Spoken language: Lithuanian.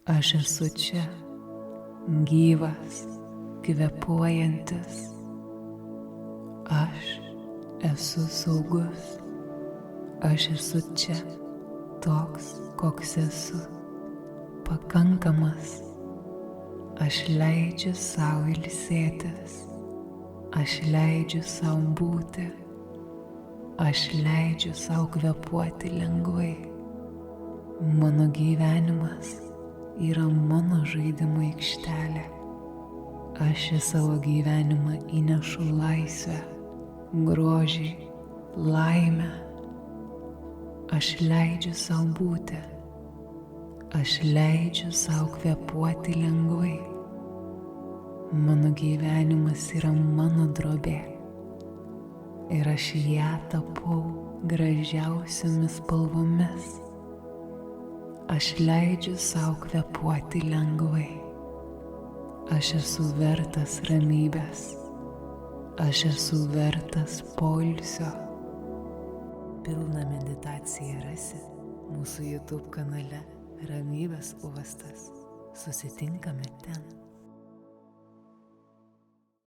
Aš esu čia, gyvas, kvėpuojantis. Aš esu saugus. Aš esu čia, toks, koks esu, pakankamas. Aš leidžiu savo ilsėtis. Aš leidžiu savo būti. Aš leidžiu savo kvėpuoti lengvai. Mano gyvenimas yra mano žaidimo aikštelė. Aš į savo gyvenimą įnešu laisvę, grožį, laimę. Aš leidžiu savo būti. Aš leidžiu savo kvėpuoti lengvai. Mano gyvenimas yra mano drobė. Ir aš ją tapau gražiausiomis spalvomis. Aš leidžiu savo kvėpuoti lengvai. Aš esu vertas ramybės. Aš esu vertas poilsio. Pilną meditaciją rasi mūsų YouTube kanale Ramybės uostas. Susitinkame ten.